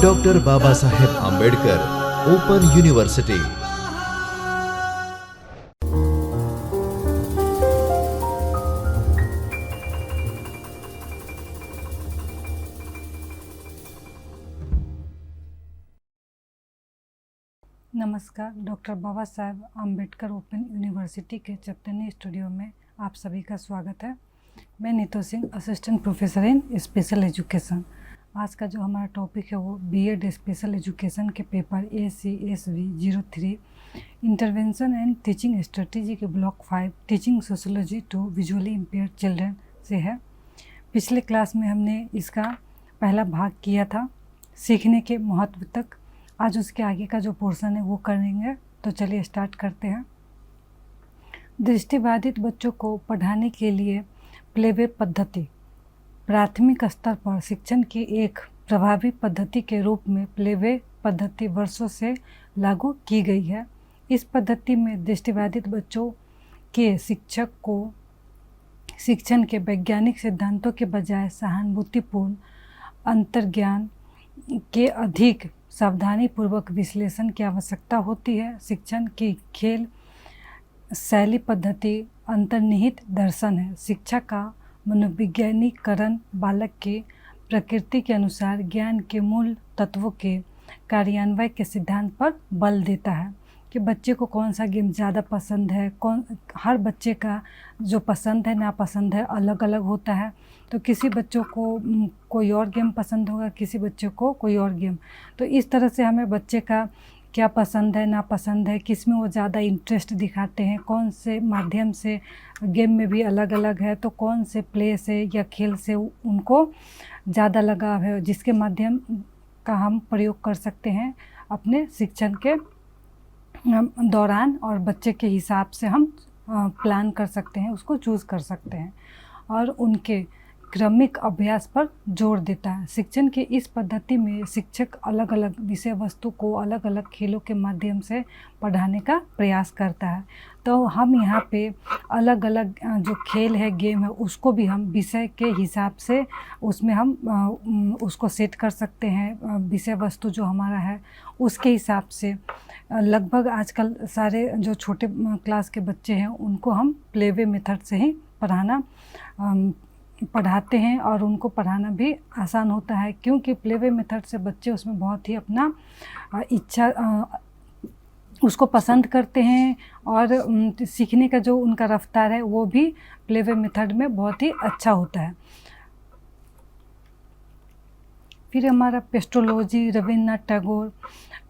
Doctor Baba Saheb Ambedkar open university. नमस्कार। Doctor Baba Saheb Ambedkar open university के चैतन्य studio में आप सभी का स्वागत है। मैं Neetu Singh, assistant professor in special education. आज का जो हमारा टॉपिक है वो बीएड स्पेशल एजुकेशन के paper ACSV 03 intervention and teaching strategy के block 5 teaching sociology to visually impaired children से है। पिछले क्लास में हमने इसका पहला भाग किया था, सीखने के महत्व तक। आज उसके आगे का जो पोर्शन है वो करेंगे, तो चलिए स्टार्ट करते हैं। दृष्टिबाधित बच्चों को पढ़ाने के लिए प्लेवे पद्धति प्राथमिक स्तर पर शिक्षण की एक प्रभावी पद्धति के रूप में प्लेवे पद्धति वर्षों से लागू की गई है। इस पद्धति में दृष्टिबाधित बच्चों के शिक्षक को शिक्षण के वैज्ञानिक सिद्धांतों के बजाय सहानुभूतिपूर्ण अंतर्ज्ञान के अधिक सावधानीपूर्वक विश्लेषण की आवश्यकता होती है। शिक्षण की खेल शैली पद्धति अंतर्निहित दर्शन है। शिक्षा का मनोवैज्ञानिकरण बालक की प्रकृति के अनुसार ज्ञान के मूल तत्वों के कार्यान्वयन के सिद्धांत पर बल देता है कि बच्चे को कौन सा गेम ज़्यादा पसंद है। हर बच्चे का जो पसंद है नापसंद है अलग अलग होता है। तो किसी बच्चों को कोई और गेम पसंद होगा, किसी बच्चे को कोई और गेम। तो इस तरह से हमें बच्चे का क्या पसंद है नापसंद है, किस में वो ज़्यादा इंटरेस्ट दिखाते हैं, कौन से माध्यम से गेम में भी अलग अलग है, तो कौन से प्ले से या खेल से उनको ज़्यादा लगाव है, जिसके माध्यम का हम प्रयोग कर सकते हैं अपने शिक्षण के दौरान, और बच्चे के हिसाब से हम प्लान कर सकते हैं, उसको चूज़ कर सकते हैं और उनके क्रमिक अभ्यास पर जोर देता है। शिक्षण की इस पद्धति में शिक्षक अलग अलग विषय वस्तु को अलग अलग खेलों के माध्यम से पढ़ाने का प्रयास करता है। तो हम यहाँ पे अलग अलग जो खेल है, गेम है, उसको भी हम विषय के हिसाब से उसमें हम उसको सेट कर सकते हैं। विषय वस्तु जो हमारा है उसके हिसाब से लगभग आजकल सारे जो छोटे क्लास के बच्चे हैं उनको हम प्लेवे मेथड से ही पढ़ाते हैं, और उनको पढ़ाना भी आसान होता है क्योंकि प्लेवे मेथड से बच्चे उसमें बहुत ही अपना इच्छा उसको पसंद करते हैं, और सीखने का जो उनका रफ्तार है वो भी प्लेवे मेथड में बहुत ही अच्छा होता है। फिर हमारा पेस्ट्रोलॉजी, रविन्द्रनाथ टैगोर,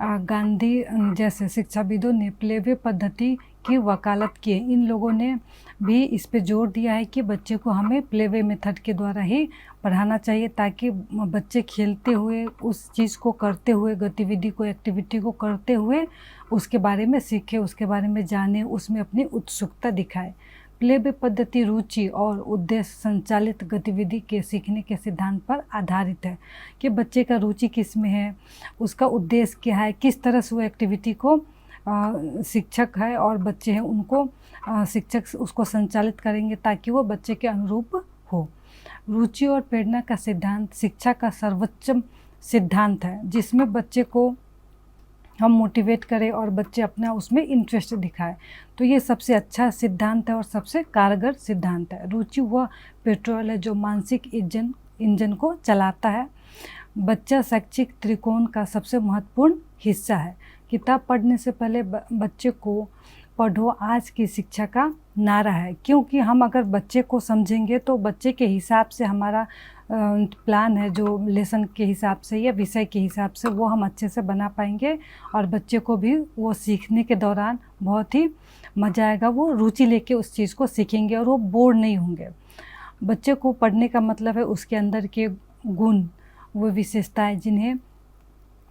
गांधी जैसे शिक्षाविदों ने प्लेवे पद्धति की वकालत की है। इन लोगों ने भी इस पे जोर दिया है कि बच्चे को हमें प्लेवे मेथड के द्वारा ही पढ़ाना चाहिए, ताकि बच्चे खेलते हुए उस चीज़ को करते हुए, गतिविधि को, एक्टिविटी को करते हुए उसके बारे में सीखे, उसके बारे में जाने, उसमें अपनी उत्सुकता दिखाए। प्लेवे पद्धति रुचि और उद्देश्य संचालित गतिविधि के सीखने के सिद्धांत पर आधारित है कि बच्चे का रुचि किस में है, उसका उद्देश्य क्या है, किस तरह से वो एक्टिविटी को शिक्षक है और बच्चे हैं उनको शिक्षक उसको संचालित करेंगे ताकि वो बच्चे के अनुरूप हो। रुचि और प्रेरणा का सिद्धांत शिक्षा का सर्वोच्च सिद्धांत है, जिसमें बच्चे को हम मोटिवेट करें और बच्चे अपना उसमें इंटरेस्ट दिखाए। तो ये सबसे अच्छा सिद्धांत है और सबसे कारगर सिद्धांत है। रुचि वह पेट्रोल है जो मानसिक इंजन को चलाता है। बच्चा शैक्षिक त्रिकोण का सबसे महत्वपूर्ण हिस्सा है। किताब पढ़ने से पहले बच्चे को पढ़ो आज की शिक्षा का नारा है, क्योंकि हम अगर बच्चे को समझेंगे तो बच्चे के हिसाब से हमारा प्लान है, जो लेसन के हिसाब से या विषय के हिसाब से, वो हम अच्छे से बना पाएंगे और बच्चे को भी वो सीखने के दौरान बहुत ही मज़ा आएगा। वो रुचि लेके उस चीज़ को सीखेंगे और वो बोर नहीं होंगे। बच्चे को पढ़ने का मतलब है उसके अंदर के गुण, वो विशेषताएं जिन्हें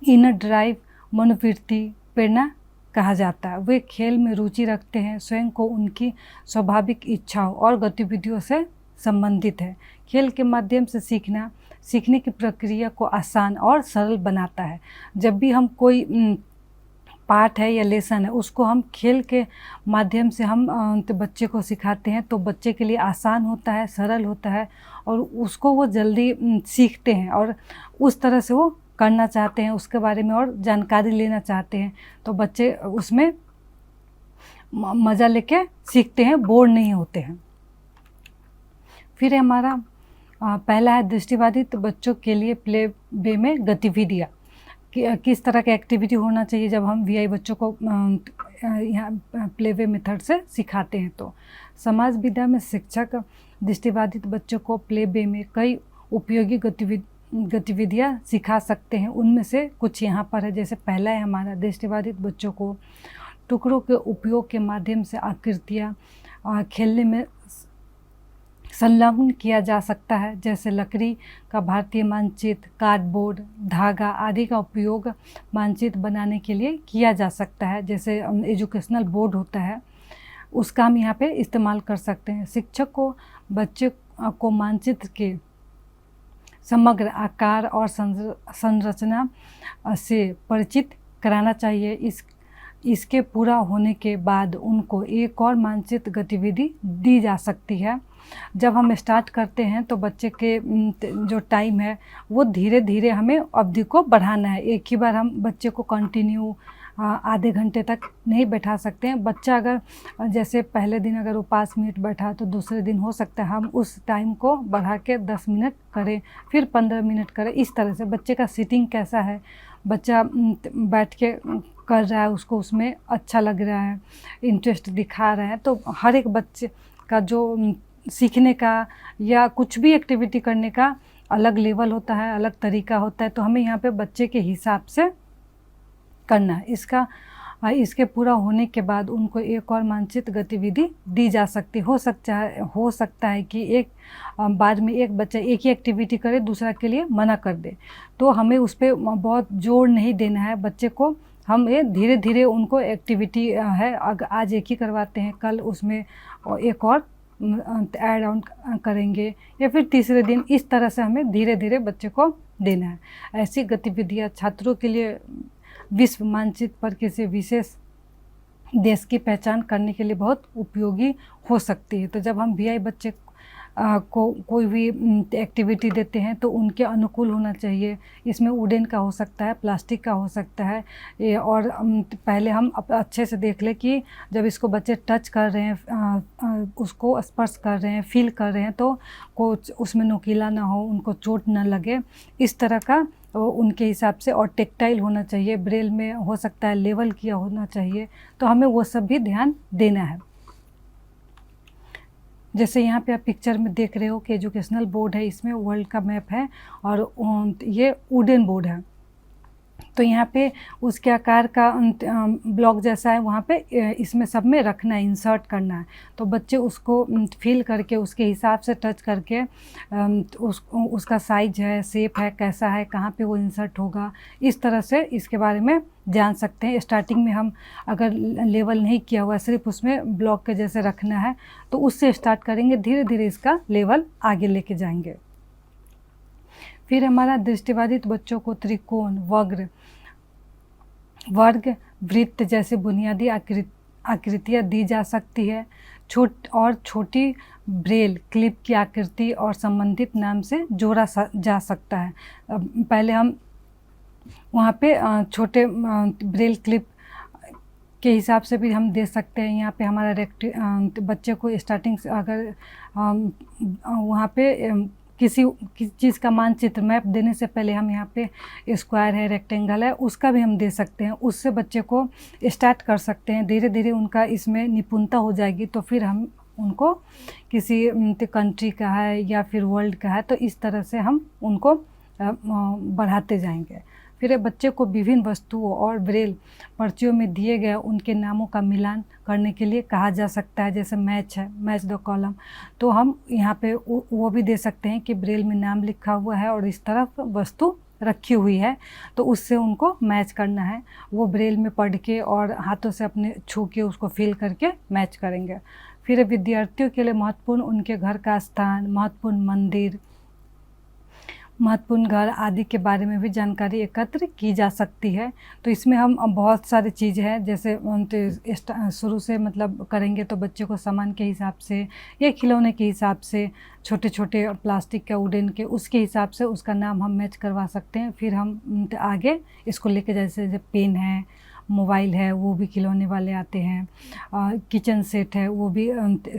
इनर ड्राइव, मनोवृत्ति, प्रेरणा कहा जाता है। वे खेल में रुचि रखते हैं, स्वयं को उनकी स्वाभाविक इच्छाओं और गतिविधियों से संबंधित है। खेल के माध्यम से सीखने की प्रक्रिया को आसान और सरल बनाता है। जब भी हम कोई पाठ है या लेसन है उसको हम खेल के माध्यम से हम बच्चे को सिखाते हैं तो बच्चे के लिए आसान होता है, सरल होता है और उसको वो जल्दी सीखते हैं और उस तरह से वो करना चाहते हैं, उसके बारे में और जानकारी लेना चाहते हैं, तो बच्चे उसमें मज़ा लेके सीखते हैं, बोर नहीं होते हैं। फिर हमारा पहला है दृष्टिबाधित बच्चों के लिए प्ले वे में गतिविधियाँ। किस तरह का एक्टिविटी होना चाहिए जब हम वीआई बच्चों को यहाँ प्ले वे मेथड से सिखाते हैं। तो समाज विद्या में शिक्षक दृष्टिबाधित बच्चों को प्ले वे में कई उपयोगी गतिविधियाँ सिखा सकते हैं। उनमें से कुछ यहाँ पर है। जैसे पहला है हमारा, दृष्टिबाधित बच्चों को टुकड़ों के उपयोग के माध्यम से आकृतियाँ खेलने में संलग्न किया जा सकता है। जैसे लकड़ी का भारतीय मानचित्र, कार्डबोर्ड, धागा आदि का उपयोग मानचित्र बनाने के लिए किया जा सकता है। जैसे एजुकेशनल बोर्ड होता है, उसका हम यहाँ पे इस्तेमाल कर सकते हैं। शिक्षक को बच्चे को मानचित्र के समग्र आकार और संरचना से परिचित कराना चाहिए। इसके पूरा होने के बाद उनको एक और मानचित्र गतिविधि दी जा सकती है। जब हम स्टार्ट करते हैं तो बच्चे के जो टाइम है वो धीरे धीरे हमें अवधि को बढ़ाना है। एक ही बार हम बच्चे को कंटिन्यू आधे घंटे तक नहीं बैठा सकते हैं। बच्चा अगर जैसे पहले दिन अगर वो 5 मिनट बैठा तो दूसरे दिन हो सकता है हम उस टाइम को बढ़ा के 10 मिनट करें, फिर 15 मिनट करें। इस तरह से बच्चे का सीटिंग कैसा है, बच्चा बैठ के कर रहा है, उसको उसमें अच्छा लग रहा है, इंटरेस्ट दिखा रहा है। तो हर एक बच्चे का जो सीखने का या कुछ भी एक्टिविटी करने का अलग लेवल होता है, अलग तरीका होता है। तो हमें यहाँ पे बच्चे के हिसाब से करना है। इसके पूरा होने के बाद उनको एक और मानचित्र गतिविधि दी जा सकती हो सकता है कि एक बार में एक बच्चा एक ही एक्टिविटी करे, दूसरा के लिए मना कर दे। तो हमें उस पर बहुत जोर नहीं देना है बच्चे को। हम ये धीरे धीरे उनको एक्टिविटी है आज एक ही करवाते हैं, कल उसमें एक और ऐड ऑन करेंगे या फिर तीसरे दिन। इस तरह से हमें धीरे धीरे बच्चे को देना है। ऐसी गतिविधियाँ छात्रों के लिए विश्व मानचित्र पर किसी विशेष देश की पहचान करने के लिए बहुत उपयोगी हो सकती है। तो जब हम वीआई बच्चे को कोई भी एक्टिविटी देते हैं तो उनके अनुकूल होना चाहिए। इसमें वुडन का हो सकता है, प्लास्टिक का हो सकता है। और पहले हम अच्छे से देख लें कि जब इसको बच्चे टच कर रहे हैं, उसको स्पर्श कर रहे हैं, फील कर रहे हैं, तो कुछ उसमें नुकीला ना हो, उनको चोट ना लगे, इस तरह का उनके हिसाब से। और टेक्टाइल होना चाहिए, ब्रेल में हो सकता है लेवल किया होना चाहिए। तो हमें वो सब भी ध्यान देना है। जैसे यहाँ पे आप पिक्चर में देख रहे हो कि एजुकेशनल बोर्ड है, इसमें वर्ल्ड का मैप है और ये वुडन बोर्ड है। तो यहाँ पे उसके आकार का ब्लॉक जैसा है, वहाँ पे इसमें सब में रखना है, इंसर्ट करना है। तो बच्चे उसको फील करके उसके हिसाब से टच करके उसका साइज है, शेप है, कैसा है, कहाँ पे वो इंसर्ट होगा, इस तरह से इसके बारे में जान सकते हैं। स्टार्टिंग में हम अगर लेवल नहीं किया हुआ, सिर्फ उसमें ब्लॉक के जैसे रखना है, तो उससे स्टार्ट करेंगे, धीरे धीरे इसका लेवल आगे लेके जाएंगे। फिर हमारा दृष्टिबाधित बच्चों को त्रिकोण, वर्ग, वृत्त जैसे बुनियादी आकृतियाँ दी जा सकती है। छोटी ब्रेल क्लिप की आकृति और संबंधित नाम से जोड़ा जा सकता है। पहले हम वहाँ पे छोटे ब्रेल क्लिप के हिसाब से भी हम दे सकते हैं। यहाँ पे हमारा बच्चे को स्टार्टिंग से अगर वहाँ पे किसी चीज़ का मानचित्र मैप देने से पहले हम यहाँ पे स्क्वायर है, रेक्टेंगल है, उसका भी हम दे सकते हैं। उससे बच्चे को स्टार्ट कर सकते हैं। धीरे धीरे उनका इसमें निपुणता हो जाएगी तो फिर हम उनको किसी कंट्री का है या फिर वर्ल्ड का है, तो इस तरह से हम उनको बढ़ाते जाएंगे। फिर बच्चे को विभिन्न वस्तुओं और ब्रेल पर्चियों में दिए गए उनके नामों का मिलान करने के लिए कहा जा सकता है। जैसे मैच है, मैच द कॉलम, तो हम यहाँ पे वो भी दे सकते हैं कि ब्रेल में नाम लिखा हुआ है और इस तरफ वस्तु रखी हुई है, तो उससे उनको मैच करना है। वो ब्रेल में पढ़ के और हाथों से अपने छू के उसको फील करके मैच करेंगे। फिर विद्यार्थियों के लिए महत्वपूर्ण उनके घर का स्थान, महत्वपूर्ण मंदिर, महत्वपूर्ण घर आदि के बारे में भी जानकारी एकत्र की जा सकती है। तो इसमें हम बहुत सारी चीज़ है, जैसे शुरू से मतलब करेंगे तो बच्चे को सामान के हिसाब से या खिलौने के हिसाब से, छोटे छोटे प्लास्टिक के, वुडन के, उसके हिसाब से उसका नाम हम मैच करवा सकते हैं। फिर हम आगे इसको लेके, जैसे पेन है, मोबाइल है, वो भी खिलौने वाले आते हैं, किचन सेट है, वो भी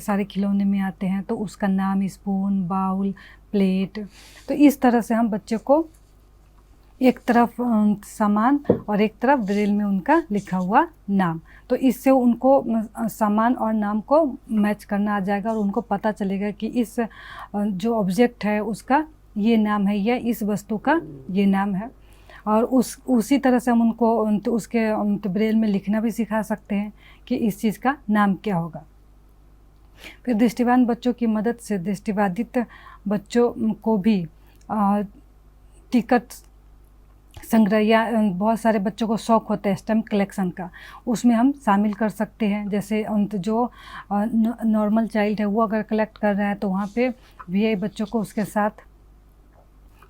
सारे खिलौने में आते हैं, तो उसका नाम स्पून, बाउल, प्लेट। तो इस तरह से हम बच्चे को एक तरफ सामान और एक तरफ ब्रेल में उनका लिखा हुआ नाम, तो इससे उनको सामान और नाम को मैच करना आ जाएगा और उनको पता चलेगा कि इस जो ऑब्जेक्ट है उसका ये नाम है या इस वस्तु का ये नाम है। और उसी तरह से हम उनको तो उसके ब्रेल में लिखना भी सिखा सकते हैं कि इस चीज़ का नाम क्या होगा। फिर दृष्टिबान बच्चों की मदद से दृष्टिबाधित बच्चों को भी टिकट संग्रह, या बहुत सारे बच्चों को शौक़ होता है स्टैम्प कलेक्शन का, उसमें हम शामिल कर सकते हैं। जैसे जो नॉर्मल चाइल्ड है वो अगर कलेक्ट कर रहा है तो वहाँ पे वीआई बच्चों को उसके साथ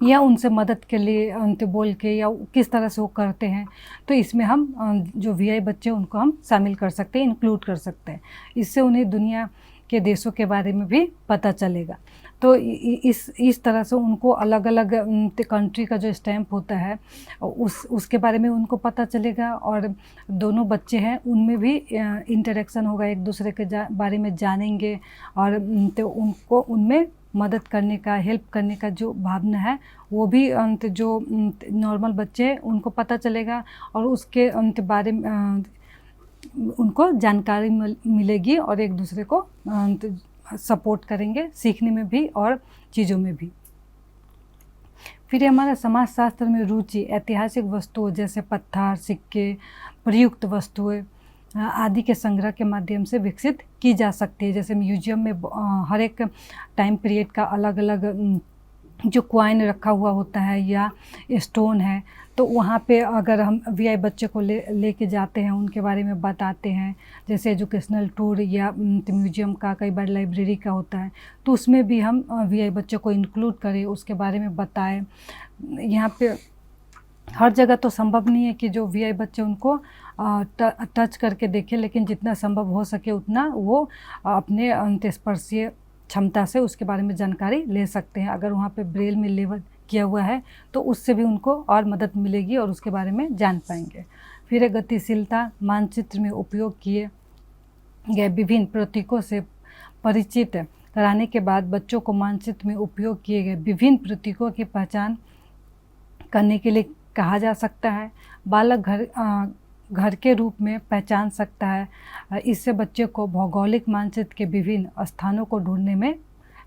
या उनसे मदद के लिए बोल के या किस तरह से वो करते हैं, तो इसमें हम जो वीआई बच्चे उनको हम शामिल कर सकते हैं, इंक्लूड कर सकते हैं। इससे उन्हें दुनिया के देशों के बारे में भी पता चलेगा। तो इस तरह से उनको अलग अलग कंट्री का जो स्टैम्प होता है उसके बारे में उनको पता चलेगा, और दोनों बच्चे हैं उनमें भी इंटरेक्शन होगा, एक दूसरे के बारे में जानेंगे, और तो उनको उनमें मदद करने का, हेल्प करने का जो भावना है वो भी जो नॉर्मल बच्चे हैं उनको पता चलेगा, और उसके बारे में उनको जानकारी मिलेगी और एक दूसरे को सपोर्ट करेंगे सीखने में भी और चीज़ों में भी। फिर हमारा समाजशास्त्र में रुचि ऐतिहासिक वस्तुओं जैसे पत्थर, सिक्के, प्रयुक्त वस्तुएं आदि के संग्रह के माध्यम से विकसित की जा सकती है। जैसे म्यूजियम में हर एक टाइम पीरियड का अलग अलग जो कॉइन रखा हुआ होता है या स्टोन है, तो वहाँ पे अगर हम वीआई बच्चे को लेके जाते हैं, उनके बारे में बताते हैं, जैसे एजुकेशनल टूर या म्यूजियम का, कई बार लाइब्रेरी का होता है, तो उसमें भी हम वीआई बच्चे को इंक्लूड करें, उसके बारे में बताएं। यहाँ पे हर जगह तो संभव नहीं है कि जो वीआई बच्चे उनको टच करके देखें, लेकिन जितना संभव हो सके उतना वो अपने अंतस्पर्शीय क्षमता से उसके बारे में जानकारी ले सकते हैं। अगर वहाँ पे ब्रेल में लेबल किया हुआ है तो उससे भी उनको और मदद मिलेगी और उसके बारे में जान पाएंगे। फिर गतिशीलता मानचित्र में उपयोग किए गए विभिन्न प्रतीकों से परिचित कराने के बाद बच्चों को मानचित्र में उपयोग किए गए विभिन्न प्रतीकों की पहचान करने के लिए कहा जा सकता है। बालक घर के रूप में पहचान सकता है। इससे बच्चे को भौगोलिक मानचित्र के विभिन्न स्थानों को ढूंढने में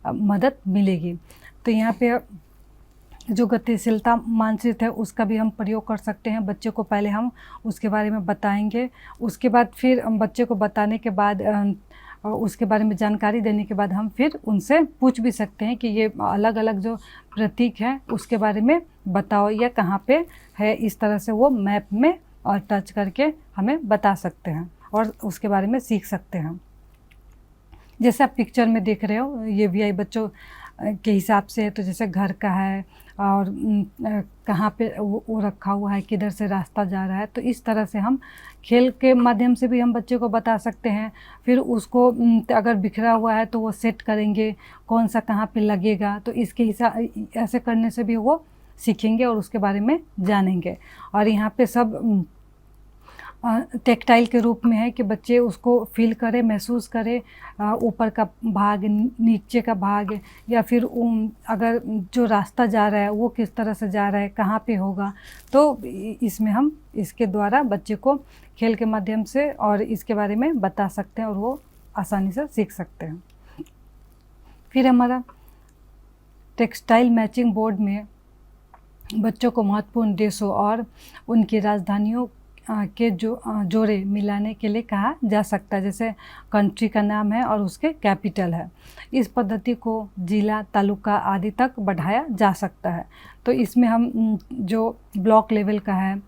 मदद मिलेगी। तो यहाँ पे जो गतिशीलता मानचित्र है उसका भी हम प्रयोग कर सकते हैं। बच्चे को पहले हम उसके बारे में बताएंगे, उसके बाद फिर बच्चे को बताने के बाद उसके बारे में जानकारी देने के बाद हम फिर उनसे पूछ भी सकते हैं कि ये अलग अलग जो प्रतीक है उसके बारे में बताओ या कहाँ पे है। इस तरह से वो मैप में और टच करके हमें बता सकते हैं और उसके बारे में सीख सकते हैं। जैसे आप पिक्चर में देख रहे हो, ये वीआई बच्चों के हिसाब से है, तो जैसे घर का है और कहाँ पे वो रखा हुआ है, किधर से रास्ता जा रहा है, तो इस तरह से हम खेल के माध्यम से भी हम बच्चे को बता सकते हैं। फिर उसको अगर बिखरा हुआ है तो वो सेट करेंगे कौन सा कहाँ पे लगेगा, तो इसके हिसाब ऐसे करने से भी वो सीखेंगे और उसके बारे में जानेंगे। और यहाँ पे सब टेक्टाइल के रूप में है कि बच्चे उसको फील करें, महसूस करें, ऊपर का भाग, नीचे का भाग, या फिर अगर जो रास्ता जा रहा है वो किस तरह से जा रहा है, कहाँ पे होगा। तो इसमें हम इसके द्वारा बच्चे को खेल के माध्यम से और इसके बारे में बता सकते हैं और वो आसानी से सीख सकते हैं। फिर हमारा टेक्सटाइल मैचिंग बोर्ड में बच्चों को महत्वपूर्ण देशों और उनकी राजधानियों के जोड़े मिलाने के लिए कहा जा सकता है। जैसे कंट्री का नाम है और उसके कैपिटल है। इस पद्धति को जिला, तालुका आदि तक बढ़ाया जा सकता है। तो इसमें हम जो ब्लॉक लेवल का है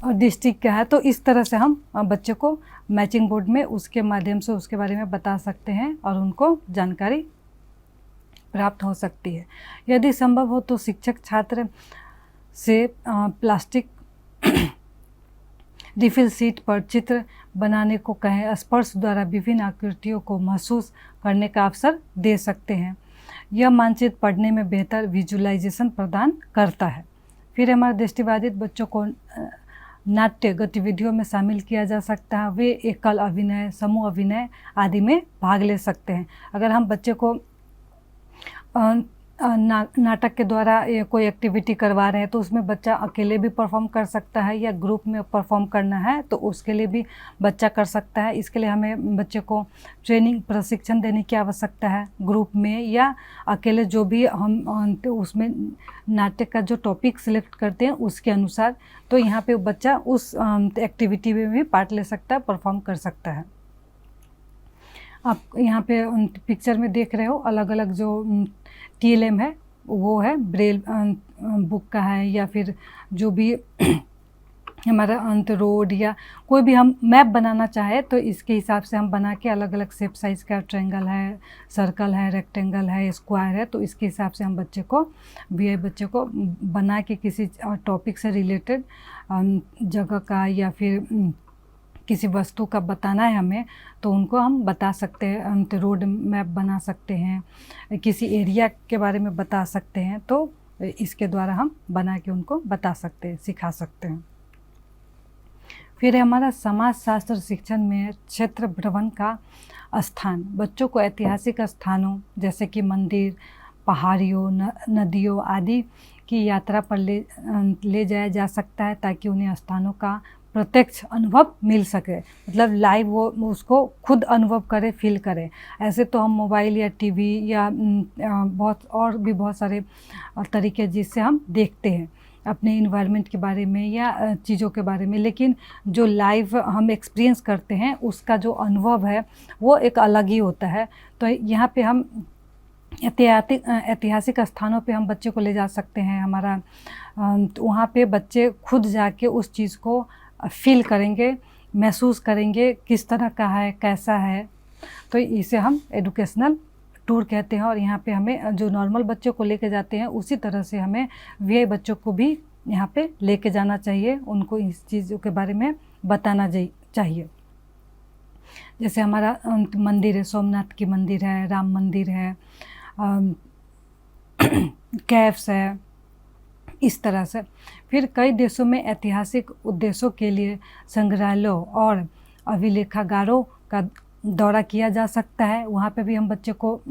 और डिस्ट्रिक्ट का है, तो इस तरह से हम बच्चे को मैचिंग बोर्ड में उसके माध्यम से उसके बारे में बता सकते हैं और उनको जानकारी प्राप्त हो सकती है। यदि संभव हो तो शिक्षक छात्र से प्लास्टिक रिफिल शीट पर चित्र बनाने को कहें। स्पर्श द्वारा विभिन्न आकृतियों को महसूस करने का अवसर दे सकते हैं। यह मानचित्र पढ़ने में बेहतर विजुअलाइजेशन प्रदान करता है। फिर हमारे दृष्टिबाधित बच्चों को नाट्य गतिविधियों में शामिल किया जा सकता है। वे एकल अभिनय, समूह अभिनय आदि में भाग ले सकते हैं। अगर हम बच्चे को नाटक के द्वारा कोई एक्टिविटी करवा रहे हैं तो उसमें बच्चा अकेले भी परफॉर्म कर सकता है, या ग्रुप में परफॉर्म करना है तो उसके लिए भी बच्चा कर सकता है। इसके लिए हमें बच्चे को ट्रेनिंग प्रशिक्षण देने की आवश्यकता है, ग्रुप में या अकेले। जो भी हम उसमें नाटक का जो टॉपिक सिलेक्ट करते हैं उसके अनुसार, तो यहाँ पे बच्चा उस एक्टिविटी में भी पार्ट ले सकता है, परफॉर्म कर सकता है। आप यहाँ पे पिक्चर में देख रहे हो अलग अलग जो TLM है, वो है ब्रेल बुक का है, या फिर जो भी हमारा रोड या कोई भी हम मैप बनाना चाहे तो इसके हिसाब से हम बना के अलग अलग शेप साइज़ का, ट्रायंगल है, सर्कल है, रेक्टेंगल है, स्क्वायर है, तो इसके हिसाब से हम बच्चे को बच्चे को बना के किसी टॉपिक से रिलेटेड जगह का या फिर किसी वस्तु का बताना है हमें, तो उनको हम बता सकते हैं। रोड मैप बना सकते हैं, किसी एरिया के बारे में बता सकते हैं, तो इसके द्वारा हम बना के उनको बता सकते हैं, सिखा सकते हैं। फिर है हमारा समाज शास्त्र शिक्षण में क्षेत्र भ्रमण का स्थान। बच्चों को ऐतिहासिक स्थानों जैसे कि मंदिर, पहाड़ियों, नदियों आदि की यात्रा पर ले जाया जा सकता है, ताकि उन्हें स्थानों का प्रत्यक्ष अनुभव मिल सके, मतलब लाइव वो उसको खुद अनुभव करे, फील करे। ऐसे तो हम मोबाइल या टीवी या बहुत सारे तरीके जिससे हम देखते हैं अपने इन्वायरमेंट के बारे में या चीज़ों के बारे में, लेकिन जो लाइव हम एक्सपीरियंस करते हैं उसका जो अनुभव है वो एक अलग ही होता है। तो यहाँ पे हम ऐतिहासिक स्थानों पे हम बच्चे को ले जा सकते हैं। हमारा वहाँ पे बच्चे खुद जाके उस चीज़ को फील करेंगे, महसूस करेंगे किस तरह का है, कैसा है। तो इसे हम एजुकेशनल टूर कहते हैं। और यहाँ पे हमें जो नॉर्मल बच्चों को लेके जाते हैं उसी तरह से हमें VI बच्चों को भी यहाँ पे लेके जाना चाहिए, उनको इस चीज़ों के बारे में बताना चाहिए। जैसे हमारा मंदिर है, सोमनाथ की मंदिर है, राम मंदिर है, कैफ्स है, इस तरह से। फिर कई देशों में ऐतिहासिक उद्देश्यों के लिए संग्रहालयों और अभिलेखागारों का दौरा किया जा सकता है। वहाँ पे भी हम बच्चे को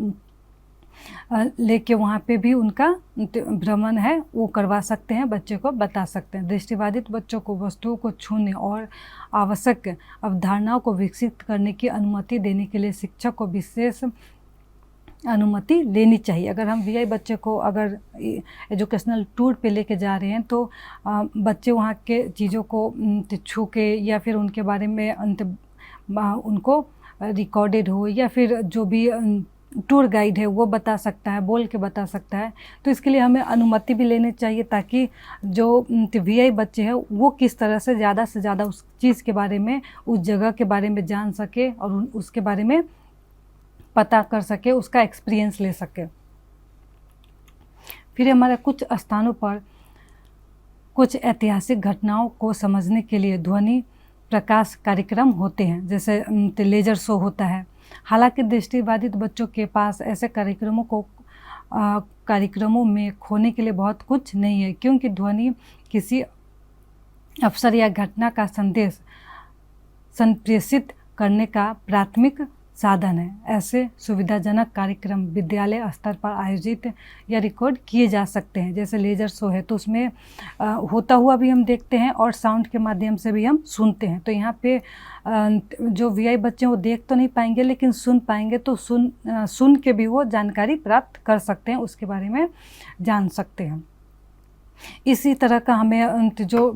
लेके वहाँ पे भी उनका भ्रमण है वो करवा सकते हैं, बच्चे को बता सकते हैं। दृष्टिबाधित बच्चों को वस्तुओं को छूने और आवश्यक अवधारणाओं को विकसित करने की अनुमति देने के लिए शिक्षक को विशेष अनुमति लेनी चाहिए। अगर हम VI बच्चे को अगर एजुकेशनल टूर पे लेके जा रहे हैं तो बच्चे वहाँ के चीज़ों को छू के या फिर उनके बारे में उनको रिकॉर्डेड हो, या फिर जो भी टूर गाइड है वो बता सकता है, बोल के बता सकता है। तो इसके लिए हमें अनुमति भी लेनी चाहिए, ताकि जो VI बच्चे हैं वो किस तरह से ज़्यादा उस चीज़ के बारे में, उस जगह के बारे में जान सके और उसके बारे में पता कर सके, उसका एक्सपीरियंस ले सके। फिर हमारे कुछ स्थानों पर कुछ ऐतिहासिक घटनाओं को समझने के लिए ध्वनि प्रकाश कार्यक्रम होते हैं, जैसे लेजर शो होता है। हालांकि दृष्टिबाधित बच्चों के पास ऐसे कार्यक्रमों में खोने के लिए बहुत कुछ नहीं है, क्योंकि ध्वनि किसी अवसर या घटना का संदेश संप्रेषित करने का प्राथमिक साधन है। ऐसे सुविधाजनक कार्यक्रम विद्यालय स्तर पर आयोजित या रिकॉर्ड किए जा सकते हैं। जैसे लेजर शो है तो उसमें होता हुआ भी हम देखते हैं और साउंड के माध्यम से भी हम सुनते हैं। तो यहाँ पे जो VI बच्चे वो देख तो नहीं पाएंगे, लेकिन सुन पाएंगे, तो सुन के भी वो जानकारी प्राप्त कर सकते हैं, उसके बारे में जान सकते हैं। इसी तरह का हमें जो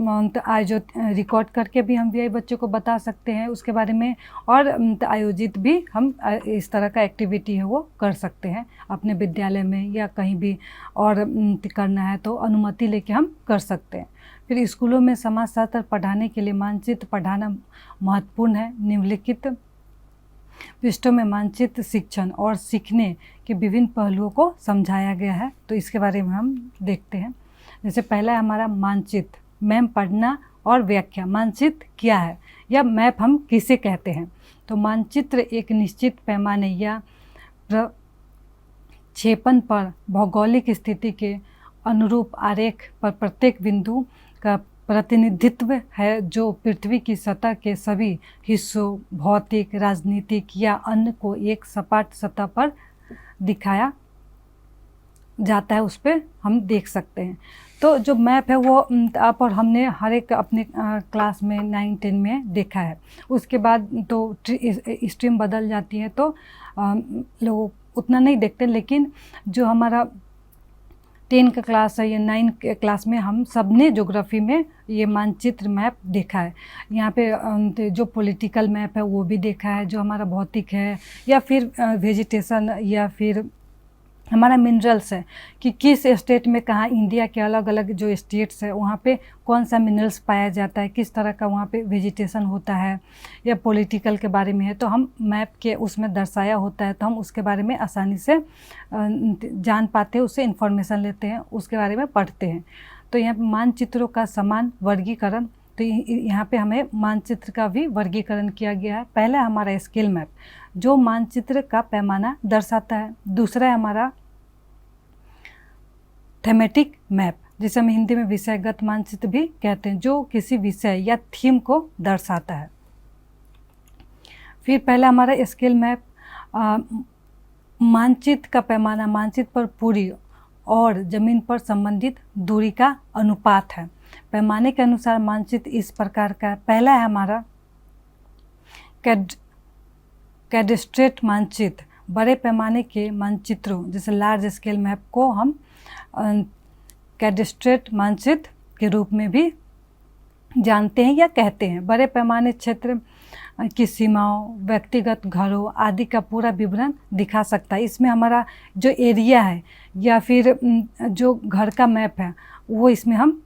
आयोजित रिकॉर्ड करके भी हम VI बच्चों को बता सकते हैं उसके बारे में, और आयोजित भी हम इस तरह का एक्टिविटी है वो कर सकते हैं अपने विद्यालय में या कहीं भी, और करना है तो अनुमति लेके हम कर सकते हैं। फिर स्कूलों में समाजशास्त्र पढ़ाने के लिए मानचित्र पढ़ाना महत्वपूर्ण है। निम्नलिखित पृष्ठों में मानचित्र शिक्षण और सीखने के विभिन्न पहलुओं को समझाया गया है। तो इसके बारे में हम देखते हैं। जैसे पहला है हमारा मानचित्र, मैम पढ़ना और व्याख्या। मानचित्र क्या है या मैप हम किसे कहते हैं? तो मानचित्र एक निश्चित पैमाने या प्रक्षेपण पर भौगोलिक स्थिति के अनुरूप आरेख पर प्रत्येक बिंदु का प्रतिनिधित्व है, जो पृथ्वी की सतह के सभी हिस्सों, भौतिक, राजनीतिक या अन्य को एक सपाट सतह पर दिखाया जाता है, उस पर हम देख सकते हैं। तो जो मैप है वो आप और हमने हर एक अपने क्लास में 9-10 में देखा है। उसके बाद तो स्ट्रीम बदल जाती है तो लोग उतना नहीं देखते, लेकिन जो हमारा 10 का क्लास है या 9 के क्लास में हम सब ने ज्योग्राफी में ये मानचित्र मैप देखा है। यहाँ पे जो पॉलिटिकल मैप है वो भी देखा है, जो हमारा भौतिक है या फिर वेजिटेशन या फिर हमारा मिनरल्स है कि किस स्टेट में कहाँ, इंडिया के अलग अलग जो स्टेट्स है वहाँ पे कौन सा मिनरल्स पाया जाता है, किस तरह का वहाँ पे वेजिटेशन होता है, या पॉलिटिकल के बारे में है तो हम मैप के उसमें दर्शाया होता है तो हम उसके बारे में आसानी से जान पाते हैं, उससे इन्फॉर्मेशन लेते हैं, उसके बारे में पढ़ते हैं। तो यहाँ पर मानचित्रों का समान वर्गीकरण, तो यहाँ पे हमें मानचित्र का भी वर्गीकरण किया गया है। पहला है हमारा स्केल मैप जो मानचित्र का पैमाना दर्शाता है। दूसरा है हमारा थीमेटिक मैप जिसे हम हिंदी में विषयगत मानचित्र भी कहते हैं, जो किसी विषय या थीम को दर्शाता है। फिर पहला हमारा स्केल मैप मानचित्र का पैमाना मानचित्र पर पूरी और ज़मीन पर संबंधित दूरी का अनुपात है। पैमाने के अनुसार मानचित्र इस प्रकार का है। पहला है हमारा कैडेस्ट्रेट मानचित्र। बड़े पैमाने के मानचित्रों जैसे लार्ज स्केल मैप को हम कैडेस्ट्रेट मानचित्र के रूप में भी जानते हैं या कहते हैं। बड़े पैमाने क्षेत्र की सीमाओं, व्यक्तिगत घरों आदि का पूरा विवरण दिखा सकता है। इसमें हमारा जो एरिया है या फिर जो घर का मैप है वो इसमें हम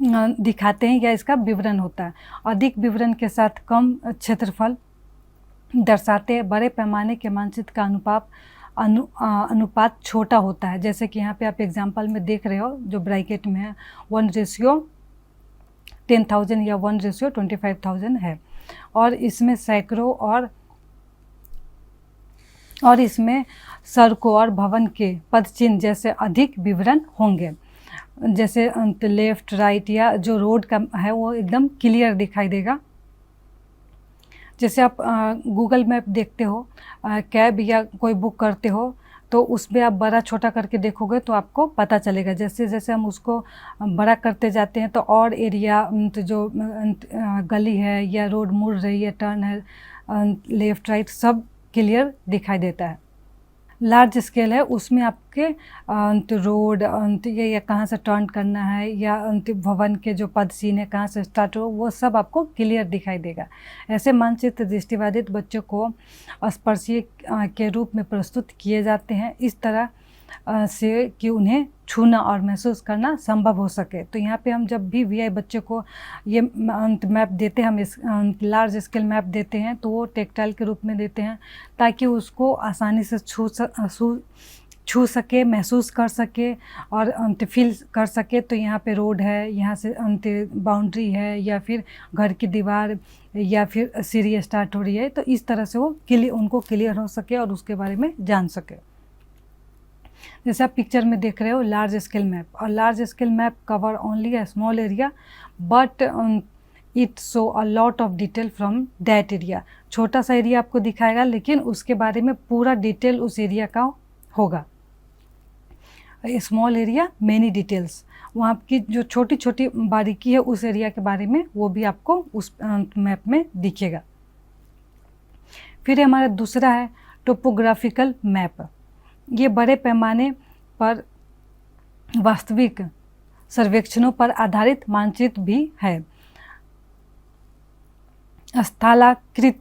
दिखाते हैं या इसका विवरण होता है। अधिक विवरण के साथ कम क्षेत्रफल दर्शाते हैं। बड़े पैमाने के मानचित्र का अनुपात छोटा होता है, जैसे कि यहाँ पे आप एग्जांपल में देख रहे हो जो ब्रैकेट में है 1:10,000 या 1:25,000 है। और इसमें सैकड़ों और इसमें सड़कों और भवन के पदचिन्ह जैसे अधिक विवरण होंगे। जैसे लेफ्ट राइट या जो रोड का है वो एकदम क्लियर दिखाई देगा। जैसे आप गूगल मैप देखते हो, कैब या कोई बुक करते हो तो उसमें आप बड़ा छोटा करके देखोगे तो आपको पता चलेगा। जैसे जैसे हम उसको बड़ा करते जाते हैं तो और एरिया जो गली है या रोड मुड़ रही है, टर्न है, लेफ़्ट राइट सब क्लियर दिखाई देता है। लार्ज स्केल है उसमें आपके रोड या कहाँ से टर्न करना है या भवन के जो पद सीन है कहाँ से स्टार्ट हो वो सब आपको क्लियर दिखाई देगा। ऐसे मानचित्र दृष्टिबाधित बच्चों को स्पर्शीय के रूप में प्रस्तुत किए जाते हैं, इस तरह से कि उन्हें छूना और महसूस करना संभव हो सके। तो यहाँ पे हम जब भी वीआई बच्चे को ये मैप देते हैं, हम इस लार्ज स्केल मैप देते हैं तो वो टेक्टाइल के रूप में देते हैं ताकि उसको आसानी से छू सके, महसूस कर सके और फील कर सके। तो यहाँ पे रोड है, यहाँ से बाउंड्री है या फिर घर की दीवार या फिर सीढ़ी स्टार्ट हो रही है, तो इस तरह से वो उनको क्लियर हो सके और उसके बारे में जान सके। जैसे आप पिक्चर में देख रहे हो लार्ज स्केल मैप, और large scale map cover only a small area but it show a lot of detail from that area. छोटा सा एरिया आपको दिखाएगा लेकिन उसके बारे में पूरा डिटेल उस एरिया का होगा। स्मॉल एरिया मेनी डिटेल्स, वहाँ की जो छोटी छोटी बारीकी है उस एरिया के बारे में वो भी आपको उस मैप में दिखेगा। फिर हमारा दूसरा है टोपोग्राफिकल मैप। ये बड़े पैमाने पर वास्तविक सर्वेक्षणों पर आधारित मानचित्र भी है। स्थलाकृतिक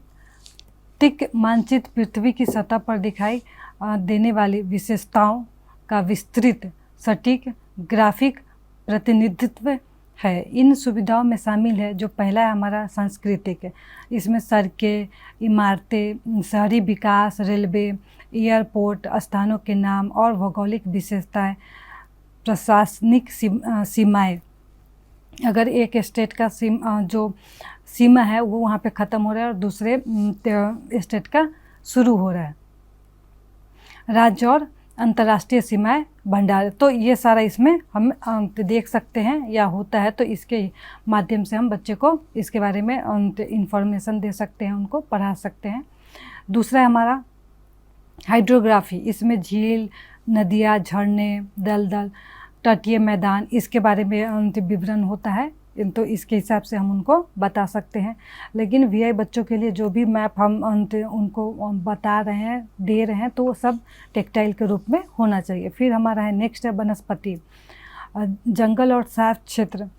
मानचित्र पृथ्वी की सतह पर दिखाई देने वाली विशेषताओं का विस्तृत सटीक ग्राफिक प्रतिनिधित्व है। इन सुविधाओं में शामिल है जो पहला है हमारा सांस्कृतिक है। इसमें सड़कें, इमारतें, शहरी विकास, रेलवे, एयरपोर्ट, स्थानों के नाम और भौगोलिक विशेषताएं, प्रशासनिक सीमाएं। अगर एक स्टेट का जो सीमा है वो वहाँ पे ख़त्म हो रहा है और दूसरे स्टेट का शुरू हो रहा है। राज्य और अंतर्राष्ट्रीय सीमाएं भंडार, तो ये सारा इसमें हम देख सकते हैं या होता है, तो इसके माध्यम से हम बच्चे को इसके बारे में इंफॉर्मेशन दे सकते हैं, उनको पढ़ा सकते हैं। दूसरा है हमारा हाइड्रोग्राफी। इसमें झील, नदियाँ, झरने, दलदल, तटीय मैदान, इसके बारे में विवरण होता है, तो इसके हिसाब से हम उनको बता सकते हैं। लेकिन वीआई बच्चों के लिए जो भी मैप हम उनको बता रहे हैं, दे रहे हैं, तो वो सब टेक्टाइल के रूप में होना चाहिए। फिर हमारा है नेक्स्ट है वनस्पति। जंगल और साफ क्षेत्र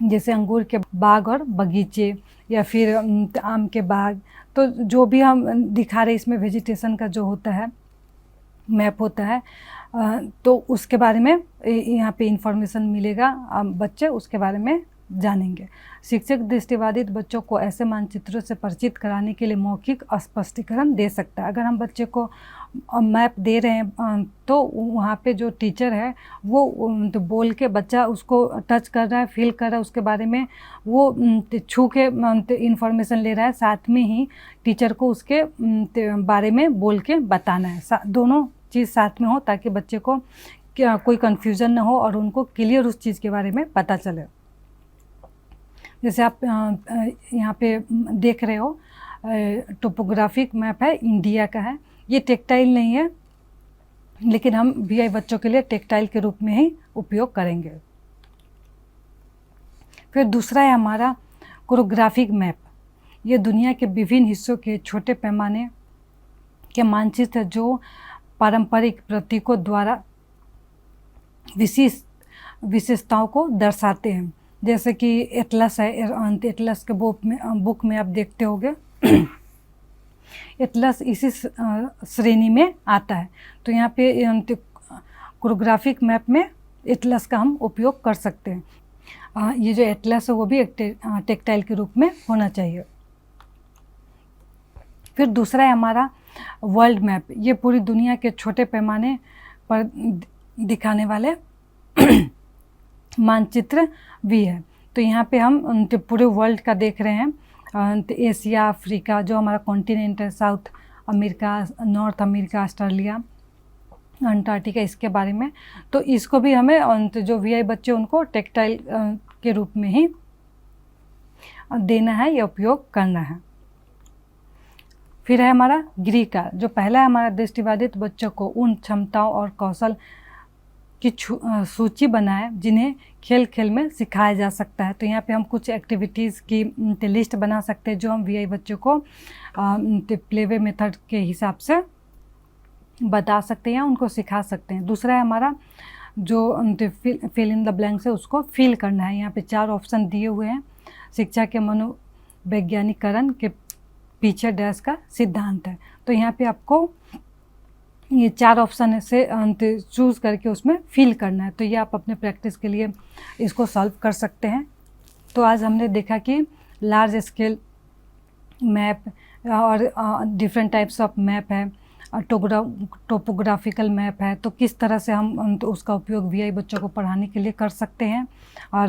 जैसे अंगूर के बाग और बगीचे या फिर आम के बाग, तो जो भी हम दिखा रहे हैं इसमें वेजिटेशन का जो होता है मैप होता है, तो उसके बारे में यहाँ पे इंफॉर्मेशन मिलेगा, बच्चे उसके बारे में जानेंगे। शिक्षक दृष्टिबाधित बच्चों को ऐसे मानचित्रों से परिचित कराने के लिए मौखिक स्पष्टीकरण दे सकता है। अगर हम बच्चे को मैप दे रहे हैं तो वहाँ पे जो टीचर है वो तो बोल के बच्चा उसको टच कर रहा है, फील कर रहा है, उसके बारे में वो छू के इंफॉर्मेशन ले रहा है, साथ में ही टीचर को उसके बारे में बोल के बताना है। दोनों चीज़ साथ में हो ताकि बच्चे को क्या कोई कन्फ्यूज़न ना हो और उनको क्लियर उस चीज़ के बारे में पता चले। जैसे आप यहाँ पे देख रहे हो टोपोग्राफिक मैप है, इंडिया का है। ये टेक्टाइल नहीं है, लेकिन हम वीआई बच्चों के लिए टेक्टाइल के रूप में ही उपयोग करेंगे। फिर दूसरा है हमारा कोरोग्राफिक मैप। ये दुनिया के विभिन्न हिस्सों के छोटे पैमाने के मानचित्र जो पारंपरिक प्रतीकों द्वारा विशेषताओं को दर्शाते हैं। जैसे कि एटलस है, एटलस के बुक में आप देखते होंगे एटलस इसी श्रेणी में आता है। तो यहाँ पे कोरोग्राफिक मैप में एटलस का हम उपयोग कर सकते हैं। ये जो एटलस है वो भी एक टेक्टाइल के रूप में होना चाहिए। फिर दूसरा है हमारा वर्ल्ड मैप। ये पूरी दुनिया के छोटे पैमाने पर दिखाने वाले मानचित्र भी है। तो यहाँ पे हम पूरे वर्ल्ड का देख रहे हैं, तो एशिया, अफ्रीका जो हमारा कॉन्टिनेंट है, south America, north America, Australia, Antarctica, इसके बारे में। तो इसको भी हमें जो वीआई बच्चे उनको टेक्टाइल के रूप में ही देना है या उपयोग करना है। फिर है हमारा गृह, जो पहला है हमारा दृष्टिबाधित बच्चों को उन क्षमताओं और कौशल की सूची बनाए जिन्हें खेल खेल में सिखाया जा सकता है। तो यहाँ पे हम कुछ एक्टिविटीज़ की लिस्ट बना सकते हैं जो हम वीआई बच्चों को प्लेवे मेथड के हिसाब से बता सकते हैं या उनको सिखा सकते हैं। दूसरा है हमारा जो फिल इन द ब्लैंक्स है उसको फिल करना है। यहाँ पे 4 ऑप्शन दिए हुए हैं। शिक्षा के मनोवैज्ञानिकरण के पीछे डैश का सिद्धांत है। तो यहाँ पे आपको ये 4 ऑप्शन से चूज़ करके उसमें फिल करना है। तो ये आप अपने प्रैक्टिस के लिए इसको सॉल्व कर सकते हैं। तो आज हमने देखा कि लार्ज स्केल मैप और डिफरेंट टाइप्स ऑफ मैप है, टोपोग्राफिकल मैप है, तो किस तरह से हम तो उसका उपयोग वीआई बच्चों को पढ़ाने के लिए कर सकते हैं। और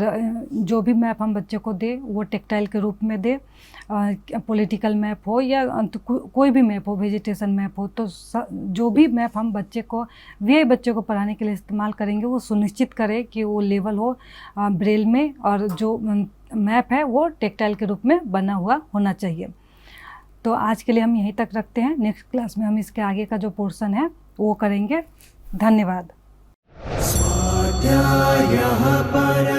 जो भी मैप हम बच्चे को दे वो टेक्टाइल के रूप में दे, पॉलिटिकल मैप हो या कोई भी मैप हो, वेजिटेशन मैप हो, तो जो भी मैप हम बच्चे को वीआई बच्चे को पढ़ाने के लिए इस्तेमाल करेंगे वो सुनिश्चित करें कि वो लेवल हो ब्रेल में, और जो मैप है वो टेक्टाइल के रूप में बना हुआ होना चाहिए। तो आज के लिए हम यहीं तक रखते हैं। नेक्स्ट क्लास में हम इसके आगे का जो पोर्शन है वो करेंगे। धन्यवाद। स्वाध्यायः परः।